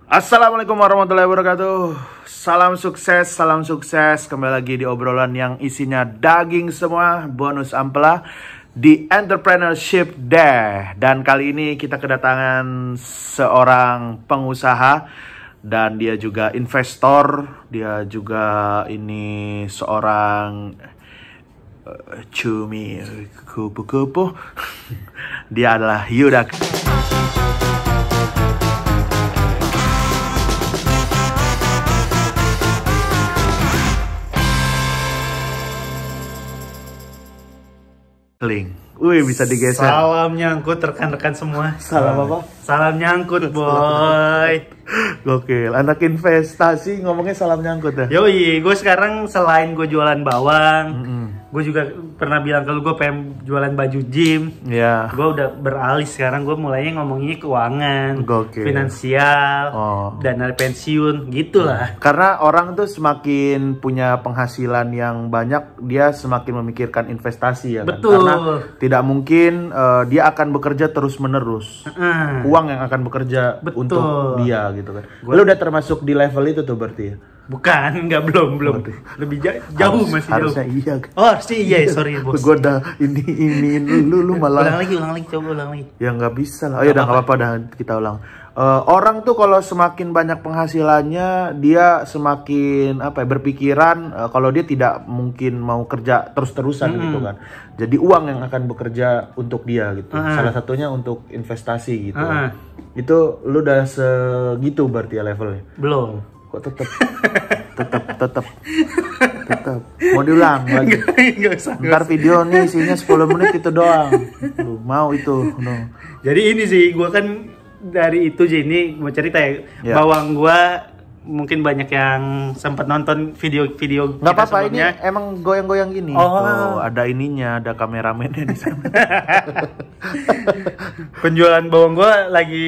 Assalamualaikum warahmatullahi wabarakatuh. Salam sukses. Kembali lagi di obrolan yang isinya daging semua, bonus ampela di Entrepreneurship Day. Dan kali ini kita kedatangan seorang pengusaha dan dia juga investor. Dia juga ini seorang cumi kupu-kupu. Dia adalah Yuda. Link. Wih, bisa digeser. Salam nyangkut rekan-rekan semua. Salam apa? Salam nyangkut, boy. Gokil. Anak investasi ngomongnya salam nyangkut ya. Yoi, gue sekarang selain gue jualan bawang, gue juga pernah bilang kalau gue pengen jualan baju gym. Iya. Gue udah beralih sekarang, gue mulainya ngomonginnya keuangan, Gokil. finansial, dana pensiun, gitulah. Karena orang tuh semakin punya penghasilan yang banyak, dia semakin memikirkan investasi ya kan. Betul. Karena tidak mungkin dia akan bekerja terus-menerus. Uang yang akan bekerja Betul. untuk dia gitu kan. Lu udah termasuk di level itu tuh berarti ya? Bukan, belum. Lebih jauh masih jauh. Harusnya iya. Oh, harusnya iya, sorry bos. Gue udah ini lu malah. Ulang lagi, coba ulang lagi. Ya nggak bisa lah. Oh ya udah nggak apa-apa, dah kita ulang. Orang tuh kalau semakin banyak penghasilannya, dia semakin berpikiran kalau dia tidak mungkin mau kerja terus-terusan gitu kan. Jadi uang yang akan bekerja untuk dia gitu. Salah satunya untuk investasi gitu. Itu lu udah segitu berarti ya levelnya? Belum. Kok tetap mau diulang lagi? Nggak usah. Ntar video nih isinya 10 menit itu doang. Lu mau itu? No. Jadi ini sih, gue kan dari itu aja ini mau cerita ya. Bawang gue mungkin banyak yang sempat nonton video-video. Nggak apa-apa, ini emang goyang-goyang gini. Oh, ada ininya, ada kameramennya di sana. Penjualan bawang gue lagi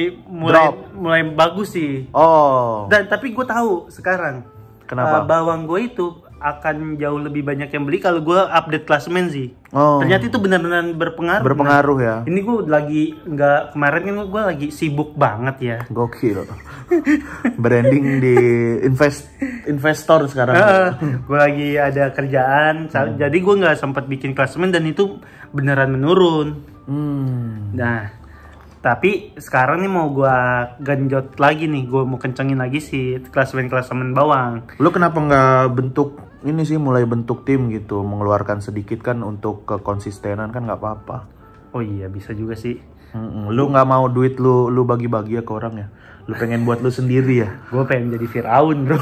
mulai bagus sih. Oh. Dan tapi gue tahu sekarang. Kenapa? Bawang gue itu akan jauh lebih banyak yang beli kalau gue update klasemen sih. Oh. Ternyata itu benar-benar berpengaruh. Berpengaruh ya. Ini gue lagi kemarin kan gue lagi sibuk banget ya. Gokil. Branding di investor sekarang. Gue lagi ada kerjaan, jadi gue nggak sempat bikin klasemen dan itu beneran menurun. Nah, tapi sekarang nih mau gue genjot lagi nih, gue mau kencengin lagi sih klasemen bawang. Lu kenapa nggak mulai bentuk tim gitu, mengeluarkan sedikit kan untuk kekonsistenan kan nggak apa-apa. Oh iya, bisa juga sih. Lu nggak mau duit lu bagi-bagi ya ke orang ya? Lu pengen buat lu sendiri ya? Gue pengen jadi Firaun, bro.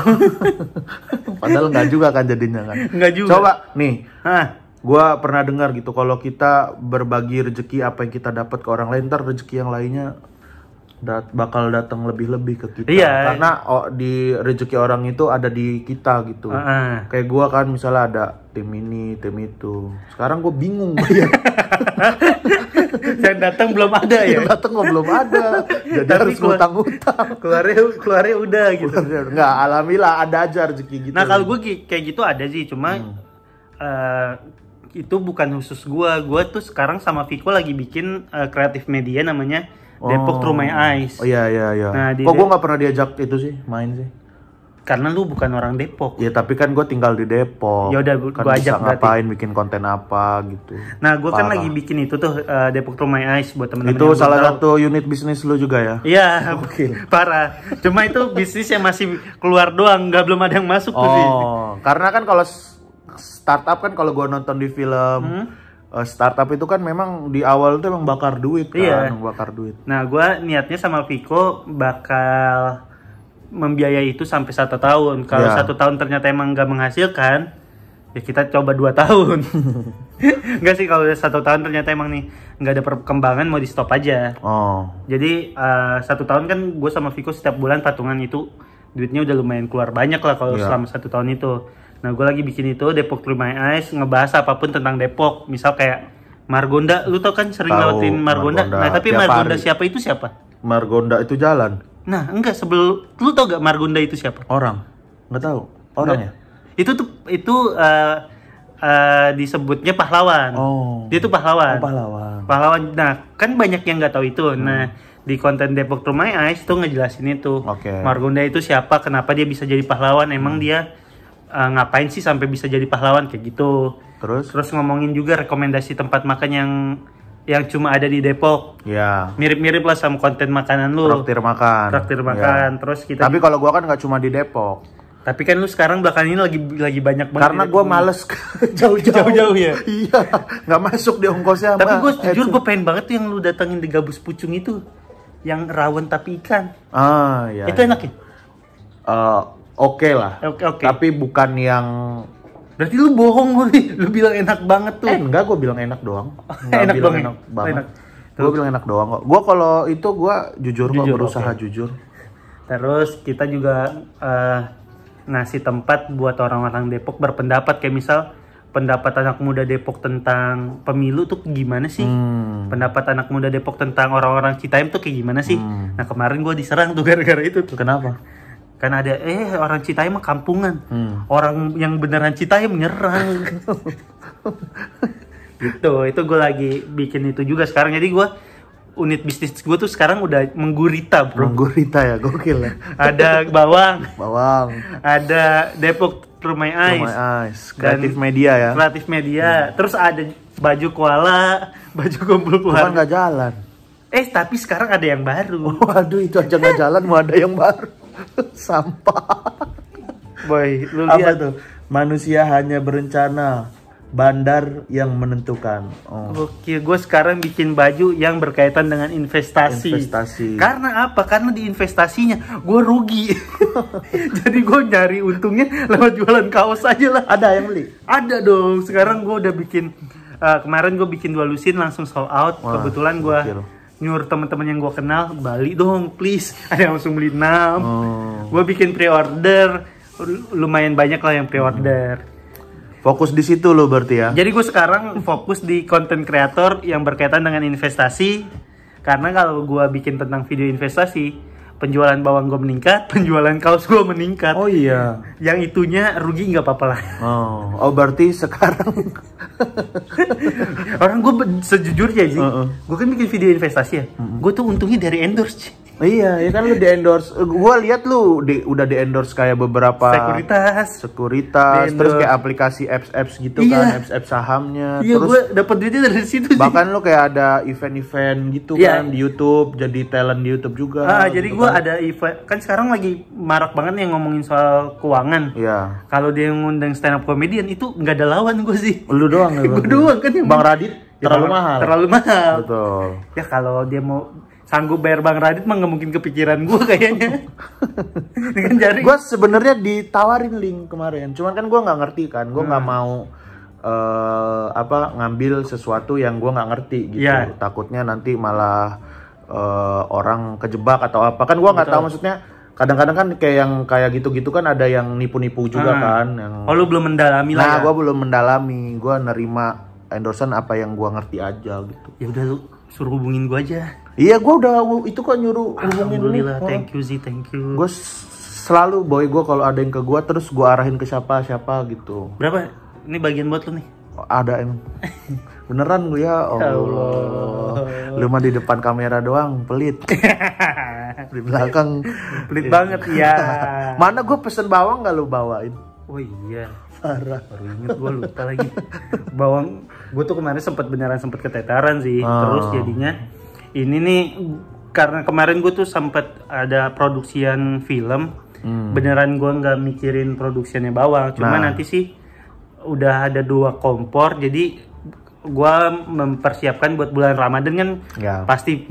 Padahal nggak juga kan jadinya kan? Nggak juga. Coba nih, gue pernah dengar gitu, kalau kita berbagi rezeki apa yang kita dapat ke orang lain, ntar rezeki yang lainnya bakal datang lebih-lebih ke kita. Iya. Karena di rezeki orang itu ada di kita gitu. Kayak gue kan misalnya ada tim ini, tim itu. Sekarang gue bingung bayar. Yang datang belum ada ya? Yang datang belum ada. Jadi harus ngutang-ngutang. Keluarnya udah gitu. Enggak, alhamdulillah ada aja rezeki gitu. Nah kalau gue kayak gitu ada sih, cuma itu bukan khusus gue. Gue tuh sekarang sama Viko lagi bikin kreatif media namanya Depok Through My Eyes. Oh iya. Nah, kok gue nggak pernah diajak itu sih, main sih? Karena lu bukan orang Depok. Ya tapi kan gue tinggal di Depok. Ya udah, kan gue bisa ajak ngapain, bikin konten apa gitu. Nah, gue kan lagi bikin itu tuh Depok Through My Eyes buat temen-temen. Itu salah satu unit bisnis lu juga ya? Iya, parah. Cuma itu bisnis yang masih keluar doang, belum ada yang masuk tuh sih. Karena kan kalau startup kan, kalau gue nonton di film startup itu kan memang di awal tuh emang bakar duit kan, bakar duit. Nah, gue niatnya sama Viko bakal membiayai itu sampai 1 tahun. Kalau 1 tahun ternyata emang nggak menghasilkan, ya kita coba 2 tahun. Enggak sih, kalau 1 tahun ternyata emang nih nggak ada perkembangan, mau di stop aja. Jadi 1 tahun kan gue sama Viko setiap bulan patungan itu duitnya udah lumayan keluar banyak lah kalau selama 1 tahun itu. Nah, gue lagi bikin itu Depok Through My Eyes, ngebahas apapun tentang Depok. Misal kayak Margonda, lu tau kan sering lewatin Margonda. Nah, tapi Margonda siapa itu siapa? Margonda itu jalan. Nah, enggak, lu tau gak Margonda itu siapa? Orang. Nggak tahu. Orangnya. Itu disebutnya pahlawan. Dia tuh pahlawan. Pahlawan. Pahlawan. Nah, kan banyak yang nggak tahu itu. Nah, di konten Depok Through My Eyes tuh ngejelasin itu. Margonda itu siapa, kenapa dia bisa jadi pahlawan, emang dia ngapain sih sampai bisa jadi pahlawan kayak gitu. Terus ngomongin juga rekomendasi tempat makan yang cuma ada di Depok. Ya. Mirip-mirip lah sama konten makanan lu. Traktir makan. Ya. Terus kita. Tapi kalau gua kan nggak cuma di Depok. Tapi kan lu sekarang belakangan ini lagi banyak banget. Karena gue males jauh-jauh ya. Iya, nggak masuk di ongkosnya. Tapi gue jujur gue pengen banget tuh yang lu datangin di Gabus Pucung itu, yang rawon tapi ikan. Iya. Itu enak ya? Oke lah. Oke. Tapi bukan yang. Berarti lu bohong lu bilang enak banget tuh. Enggak, gue bilang enak doang. Enak doang. Enak banget. Gue bilang enak doang kok. Gue kalau itu gue jujur kok, berusaha jujur. Terus kita juga ngasih tempat buat orang-orang Depok berpendapat, kayak misal pendapat anak muda Depok tentang pemilu tuh gimana sih? Pendapat anak muda Depok tentang orang-orang Citayam tuh kayak gimana sih? Nah kemarin gue diserang tuh gara-gara itu tuh. Kenapa? Kan ada orang Citayam mah kampungan. Orang yang beneran Citayam menyerang. Gitu, itu gue lagi bikin itu juga sekarang. Jadi gue unit bisnis gue tuh sekarang udah menggurita, bro. Menggurita ya, gokil ya. Ada bawang. Ada Depok Through My Eyes. Kreatif media ya. Kreatif media. Terus ada baju koala, baju kumpul keluarga. Bukan nggak jalan. Tapi sekarang ada yang baru. Waduh, itu aja nggak jalan mau ada yang baru. Sampah. Boy, lu apa lihat tuh? Manusia hanya berencana, bandar yang menentukan. Oke, gue sekarang bikin baju yang berkaitan dengan investasi. Karena apa? Karena di investasinya gue rugi. Jadi gue nyari untungnya lewat jualan kaos aja lah. Ada yang beli? Ada dong. Sekarang gue udah bikin. Kemarin gue bikin 2 lusin langsung sold out. Kebetulan gue nyuruh teman-teman yang gue kenal, balik dong please. Ada yang langsung beli 6. Gue bikin pre-order. Lumayan banyak lah yang pre-order. Fokus di situ lo berarti ya. Jadi gue sekarang fokus di konten kreator yang berkaitan dengan investasi. Karena kalau gue bikin tentang video investasi, penjualan bawang gue meningkat, penjualan kaos gue meningkat. Oh iya. Yang itunya rugi nggak apa-apa lah. Oh berarti sekarang orang gue sejujurnya sih, gue kan bikin video investasi ya. Gue tuh untungnya dari endorse. Iya, ya kan lu di endorse. Gua lihat lu udah di endorse kayak beberapa sekuritas, terus kayak aplikasi apps gitu kan, apps sahamnya. Iya, terus gua dapet duitnya dari situ sih. Bahkan lu kayak ada event-event gitu kan di YouTube, jadi talent di YouTube juga. Jadi gua ada event, kan sekarang lagi marak banget yang ngomongin soal keuangan. Iya. Kalau dia ngundang stand up comedian itu nggak ada lawan gue sih. Lu doang ya. Gue doang kan yang Bang Radit terlalu mahal. Betul. Ya kalau dia mau sanggup bayar Bang Radit mah nggak mungkin kepikiran gue kayaknya. Dengan jari. Gue sebenarnya ditawarin link kemarin, cuman kan gue nggak ngerti kan, gue nggak mau ngambil sesuatu yang gue nggak ngerti gitu. Takutnya nanti malah orang kejebak atau apa kan, gue nggak tahu maksudnya. Kadang-kadang kan kayak gitu-gitu kan ada yang nipu-nipu juga kan. Yang... Oh lu belum mendalami lah. Nah gue belum mendalami, gue nerima endorsean apa yang gue ngerti aja gitu. Ya udah lu suruh hubungin gue aja. Iya, gue udah itu kok nyuruh hubungin lu. Thank you sih, thank you. Gue selalu boy gue kalau ada yang ke gue terus gue arahin ke siapa gitu. Berapa? Ini bagian buat lu nih. Ada emang. Beneran gue ya Allah. Lu mah di depan kamera doang pelit. Di belakang pelit banget ya. Mana gue pesen bawang gak lu bawain? Oh iya. Parah. Baru inget gue lupa lagi. Bawang gue tuh kemarin beneran sempet keteteran sih. Terus jadinya ini nih karena kemarin gue tuh sempet ada produksian film. Beneran gue nggak mikirin produksiannya bawang. Cuma nanti sih udah ada 2 kompor. Jadi gue mempersiapkan buat bulan Ramadan kan pasti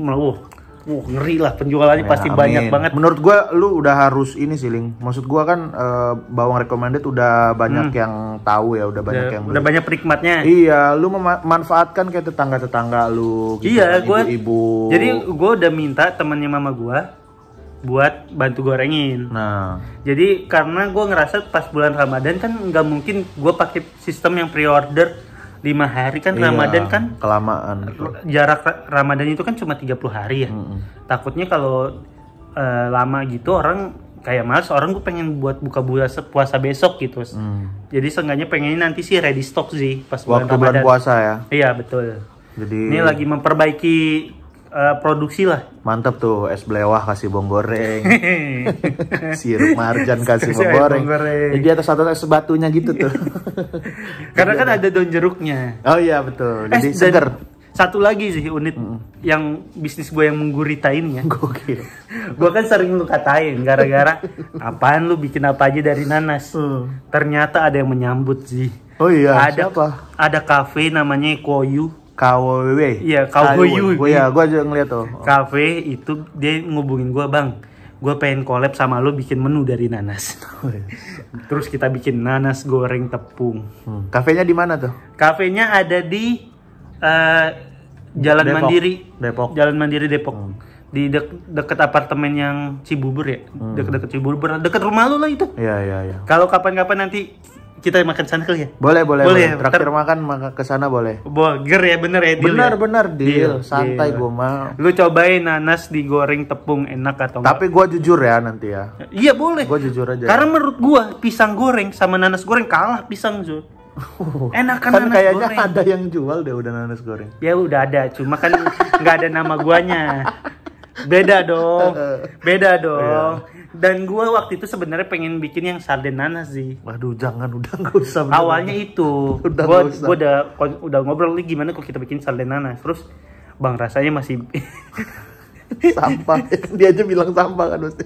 ngeri lah penjualannya pasti banyak banget. Menurut gue lu udah harus ini sih Ling. Maksud gue kan bawang recommended udah banyak yang tahu ya, udah banyak yang beli. Udah banyak penikmatnya. Iya, lu memanfaatkan kayak tetangga-tetangga lu gitu. Iya, kan, ibu-ibu. Jadi gue udah minta temannya mama gue buat bantu gorengin. Nah, jadi karena gue ngerasa pas bulan Ramadan kan nggak mungkin gue pakai sistem yang pre-order 5 hari kan. Ramadan kan kelamaan. Jarak Ramadan itu kan cuma 30 hari ya. Takutnya kalau lama gitu orang kayak males, orang gue pengen buat buka puasa besok gitu. Jadi seenggaknya pengennya nanti sih ready stock sih pas bulan Ramadan. Bulan puasa ya. Iya betul. Jadi ini lagi memperbaiki produksi lah. Mantap tuh, es belewah kasih bawang goreng. Sirup marjan kasih bawang goreng. Jadi di atas satu es batunya gitu tuh. Karena kan ada daun jeruknya. Oh iya betul, jadi seger. Satu lagi sih unit yang bisnis gue yang menggurita ini ya. Gokil. Gue kan sering lu katain gara-gara apaan lu bikin apa aja dari nanas. Ternyata ada yang menyambut sih. Oh iya, ada siapa? Ada kafe namanya Koyu. KWW. Iya, Koyu. Oh iya, gue aja ngeliat tuh. Kafe itu dia ngubungin gue, "Bang, gue pengen collab sama lu bikin menu dari nanas." Terus kita bikin nanas goreng tepung. Kafenya di mana tuh? Kafenya ada di Jalan Depok. Mandiri. Depok. Jalan Mandiri Depok. Di deket apartemen yang Cibubur ya. Deket Cibubur, deket rumah lu lah itu. Iya. Kalau kapan-kapan nanti kita makan sana kali ya? Boleh. Ya? Traktir makan maka ke sana boleh. Burger ya, bener ya, deal Bener ya? deal. Santai gue mah. Lu cobain nanas digoreng tepung enak atau enggak? Tapi gue jujur ya nanti ya. Iya boleh. Gue jujur aja. Karena menurut gua pisang goreng sama nanas goreng kalah pisang, Zul. Enakan Kan nanas kayaknya goreng. ada yang jual deh udah nanas goreng. Ya udah ada, cuma kan nggak ada nama guanya. Beda dong. Dan gua waktu itu sebenarnya pengen bikin yang sarden nanas sih. Waduh, jangan udah nggak usah. Awalnya itu, Udah gua nggak usah. udah ngobrol nih gimana kok kita bikin sarden nanas. Terus bang rasanya masih Sampah. Dia aja bilang sampah kan pasti.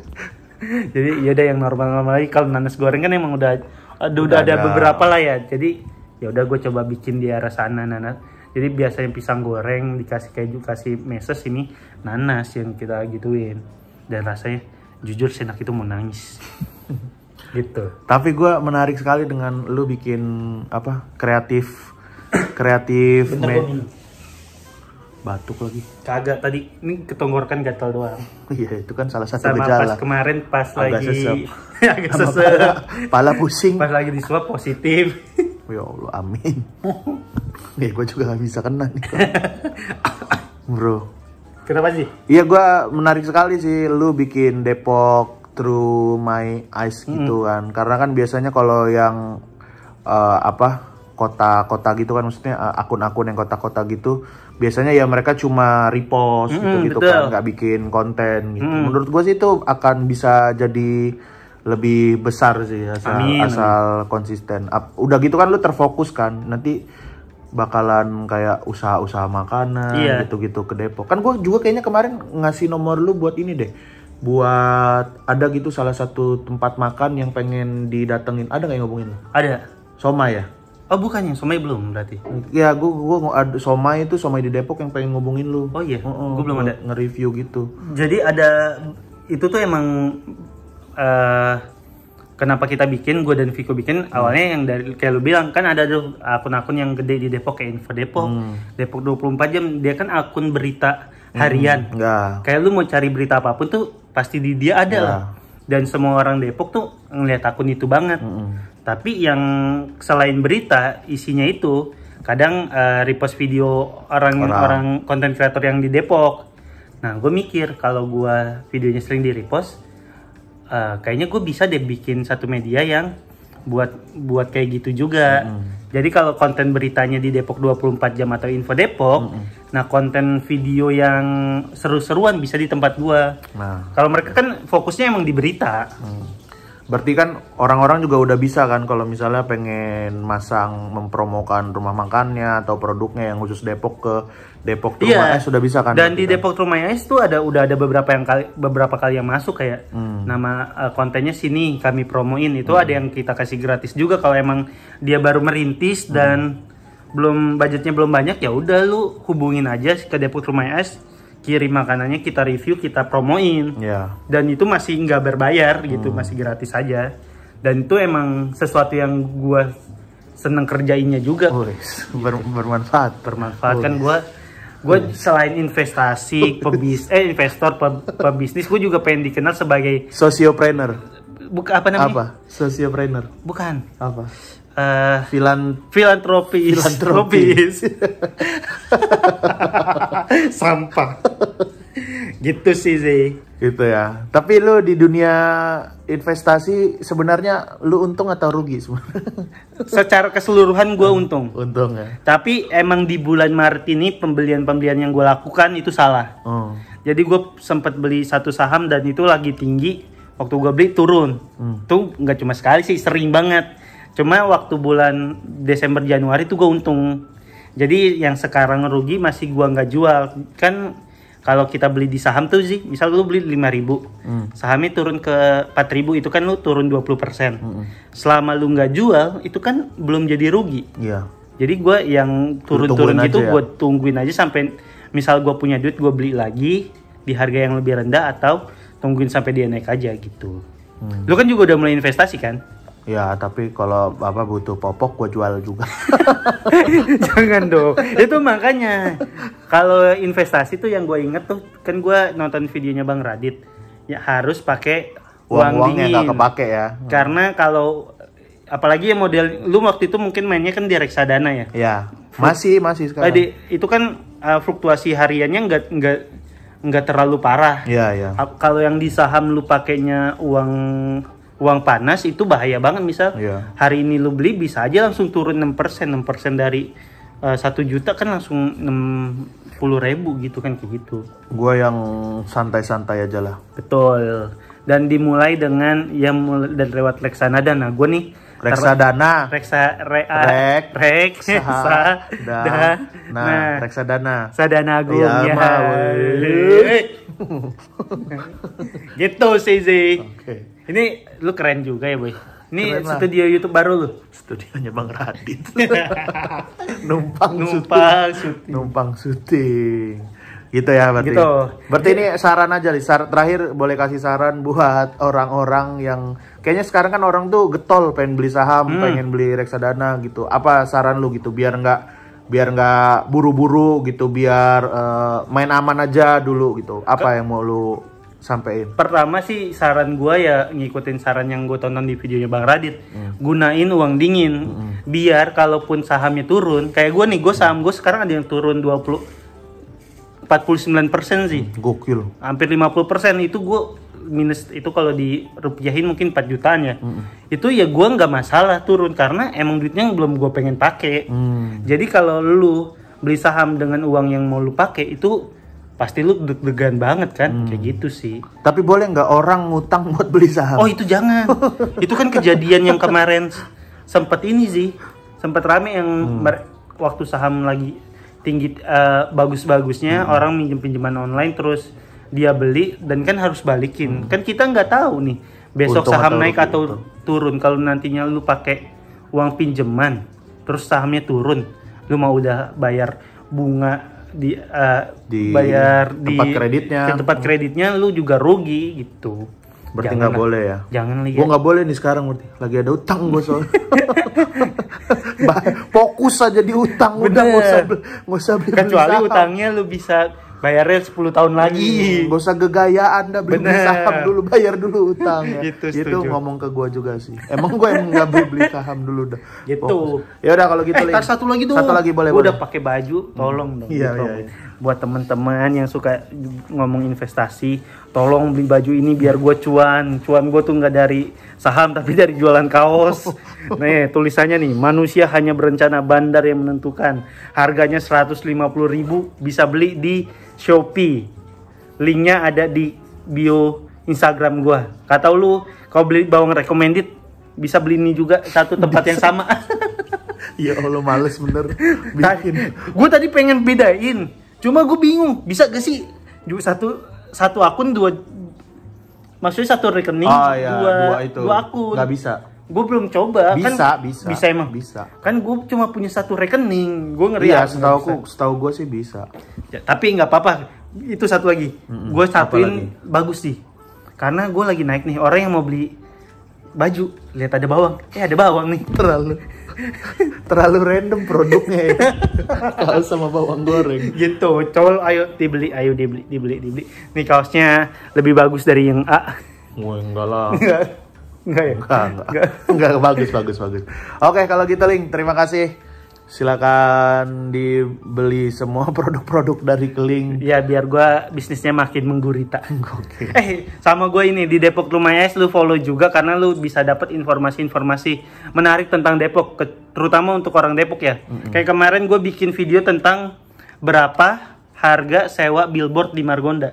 jadi ya udah yang normal-normal lagi. Kalau nanas goreng kan emang udah ada beberapa lah ya. Jadi ya udah gue coba bikin di arah sana nanas. Jadi biasanya pisang goreng dikasih keju, kasih meses, ini nanas yang kita gituin. Dan rasanya jujur senak itu mau nangis. Gitu. Tapi gue menarik sekali dengan lu bikin apa kreatif batuk lagi. Kagak, tadi ini ketonggorkan gatal doang. Iya itu kan salah satu Sama gejala. pas kemarin pas Agak lagi sesep. agak sesep. Pala pusing. Pas lagi di swab positif. Ya Allah, amin. Nih gue juga gak bisa kena nih. Bro. Kenapa sih? Iya gue menarik sekali sih lu bikin Depok Through My Eyes gitu kan. Karena kan biasanya kalau yang kota-kota gitu kan, maksudnya akun-akun yang kota-kota gitu, biasanya ya mereka cuma repost gitu kan, nggak bikin konten gitu. Menurut gue sih itu akan bisa jadi lebih besar sih asal konsisten. Udah gitu kan lu terfokus kan, nanti bakalan kayak usaha-usaha makanan gitu-gitu ke Depok. Kan gue juga kayaknya kemarin ngasih nomor lu buat ini deh. Buat ada gitu salah satu tempat makan yang pengen didatengin. Ada nggak yang ngomongin lu? Ada. Somai ya? Oh bukan, yang somai belum berarti? Ya gue ada somai di Depok yang pengen ngubungin lu. Oh iya, gue belum ada. Nge-review gitu. Jadi ada, itu tuh emang kenapa kita bikin, gue dan Viko bikin, awalnya yang dari, kayak lu bilang, kan ada tuh akun-akun yang gede di Depok, kayak Info Depok, Depok 24 jam, dia kan akun berita harian. Kayak lu mau cari berita apapun tuh, pasti di dia ada lah. Dan semua orang Depok tuh ngeliat akun itu banget. Tapi yang selain berita, isinya itu kadang repost video orang konten kreator yang di Depok. Nah, gue mikir kalau gue videonya sering di repost, kayaknya gue bisa deh bikin satu media yang buat kayak gitu juga. Jadi kalau konten beritanya di Depok 24 jam atau Info Depok, nah konten video yang seru-seruan bisa di tempat gue. Nah, kalau mereka kan fokusnya emang di berita. Berarti kan orang-orang juga udah bisa kan kalau misalnya pengen mempromokan rumah makannya atau produknya yang khusus Depok ke Depok Rumah Es sudah bisa kan. Dan di Depok Rumah Es tuh udah ada beberapa kali yang masuk kayak nama kontennya sini kami promoin itu ada yang kita kasih gratis juga kalau emang dia baru merintis dan budgetnya belum banyak, ya udah lu hubungin aja ke Depok Rumah Es, kirim makanannya, kita review, kita promoin. Dan itu masih nggak berbayar gitu, masih gratis aja. Dan itu emang sesuatu yang gue seneng kerjainnya juga. Bermanfaat kan gue selain investasi investor pebisnis, gue juga pengen dikenal sebagai sociopreneur. Bukan, apa namanya? Apa? Sociopreneur. Bukan. Apa? Filantropis. Sampah. Gitu sih. Gitu ya. Tapi lu di dunia investasi sebenarnya lu untung atau rugi sebenarnya? Secara keseluruhan gue untung. Untung ya. Tapi emang di bulan Maret ini pembelian-pembelian yang gue lakukan itu salah. Jadi gue sempat beli satu saham dan itu lagi tinggi. Waktu gue beli turun. Tuh nggak cuma sekali sih, sering banget. Cuma waktu bulan Desember Januari tuh gue untung. Jadi yang sekarang rugi masih gue nggak jual. Kan kalau kita beli di saham tuh sih, misal lu beli 5.000, sahamnya turun ke 4.000, itu kan lu turun 20%. Selama lu nggak jual, itu kan belum jadi rugi. Iya. Jadi gue yang turun-turun gitu, ya? gue tungguin aja sampai misal gue punya duit, gue beli lagi di harga yang lebih rendah atau tungguin sampai dia naik aja gitu. Lu kan juga udah mulai investasi kan? Ya, tapi kalau Bapak butuh popok, gue jual juga. Jangan dong. Itu makanya kalau investasi tuh yang gue inget tuh kan gue nonton videonya Bang Radit. Ya harus pakai uang Uang-uangnya dingin. nggak kepake ya. Karena kalau apalagi yang model lu waktu itu mungkin mainnya kan di reksadana ya. Ya, masih sekarang. Itu kan fluktuasi hariannya nggak terlalu parah. Iya. Kalau yang di saham lu pakainya uang panas itu bahaya banget. Misal hari ini lu beli bisa aja langsung turun 6% dari 1 juta kan langsung 60.000 gitu kan, kayak gitu. Gue yang santai-santai aja lah. Betul. Dan dimulai dengan dan lewat reksadana. Gue nih Reksadana. Reksadana. Sadana Agung ya. Gitu sih. Oke. Ini lu keren juga ya, Boy. Ini Keren lah. studio YouTube baru lu. Studionya Bang Radit. Numpang syuting. Gitu ya berarti. Gitu. Berarti ini saran aja nih. Terakhir boleh kasih saran buat orang-orang yang kayaknya sekarang kan orang tuh getol pengen beli saham, pengen beli reksadana gitu. Apa saran lu gitu biar nggak buru-buru gitu, biar main aman aja dulu gitu. Apa yang mau lu sampein? Pertama sih saran gue ya ngikutin saran yang gue tonton di videonya Bang Radit. Gunain uang dingin. Biar kalaupun sahamnya turun, kayak gue nih, saham gue sekarang ada yang turun 49% sih. Gokil. Hampir 50% itu gue minus, itu kalau dirupiahin mungkin 4 jutaan ya. Itu ya gue nggak masalah turun karena emang duitnya belum gue pengen pakai. Jadi kalau lu beli saham dengan uang yang mau lu pakai itu pasti lu deg-degan banget kan, kayak gitu sih. Tapi boleh nggak orang ngutang buat beli saham? Oh itu jangan. Itu kan kejadian yang kemarin sempat rame yang waktu saham lagi tinggi bagus-bagusnya, orang pinjaman online terus dia beli dan kan harus balikin. Kan kita nggak tahu nih besok Untung saham atau naik rugi, atau turun. Kalau nantinya lu pakai uang pinjaman terus sahamnya turun, lu mau udah bayar bunga bayar tempat kreditnya, ke tempat kreditnya lu juga rugi gitu. Berarti nggak boleh ya? Jangan lihat. Gue nggak boleh nih sekarang, berarti lagi ada utang gue soalnya. Fokus aja di utang, udah nggak usah beli. Kecuali utangnya lu bisa bayarnya 10 tahun lagi. Gak usah gegayaan dah, beli saham dulu, bayar dulu utang ya. Itu ngomong ke gue juga sih. Emang gue yang nggak beli saham dulu dah. Gitu. Ya udah kalau gitu. Satu lagi dong. Satu lagi boleh. Gue udah pakai baju, tolong dong. Iya. Buat teman-teman yang suka ngomong investasi, tolong beli baju ini biar gue cuan gue tuh nggak dari saham tapi dari jualan kaos. Nih tulisannya nih, manusia hanya berencana, bandar yang menentukan. Harganya 150.000, bisa beli di Shopee. Linknya ada di bio Instagram gue. Kata lu kalau beli bawang recommended bisa beli ini juga, satu tempat yang sama. Ya Allah, males bener bikin. Gue tadi pengen bedain, cuma gue bingung bisa gak sih satu akun maksudnya satu rekening dua akun. Gak bisa. Gue belum coba. Bisa emang. Bisa. Kan gue cuma punya satu rekening. Gue ngeri. Iya, setahu gue sih bisa. Ya, tapi nggak apa-apa. Itu satu lagi. Gue satuin bagus sih. Karena gue lagi naik nih. Orang yang mau beli baju, lihat ada bawang. Ada bawang nih. Terlalu random produknya ya. Kaos sama bawang goreng. Gitu. Coba ayo dibeli. Nih kaosnya lebih bagus dari yang A. Wah, enggak lah. Enggak ya? Enggak. Bagus. Oke, kalau gitu Ling, terima kasih Silakan dibeli semua produk-produk dari Keling. Ya biar gua bisnisnya makin menggurita. Oke. Sama gue ini di Depok Lumayan Es lu follow juga karena lu bisa dapat informasi-informasi menarik tentang Depok, terutama untuk orang Depok ya. Kayak kemarin gue bikin video tentang berapa harga sewa billboard di Margonda.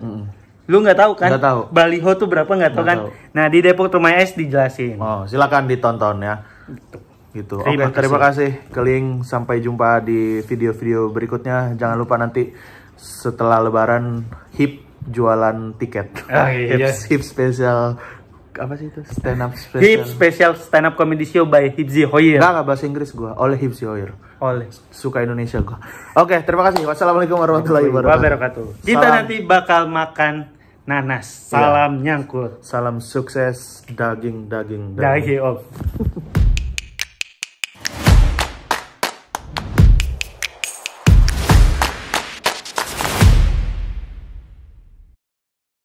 Lu nggak tahu kan? Nggak tahu. Baliho tuh berapa nggak tahu kan? Tahu. Nah di Depok Lumayan Es dijelasin. Oh, silakan ditonton ya. Gitu. Oke, terima kasih Keling. Sampai jumpa di video-video berikutnya. Jangan lupa nanti setelah Lebaran HIP jualan tiket. Iya. HIP spesial apa sih itu? Stand up spesial. HIP Special Stand Up Comedy Show by Hipzi Hoyer. Enggak bahasa Inggris gua. Oleh Hipzi Hoyer. Oleh. Suka Indonesia gua. Oke, terima kasih. Wassalamualaikum warahmatullahi wabarakatuh. Kita nanti bakal makan nanas. Salam nyangkut. Salam sukses daging. Daging.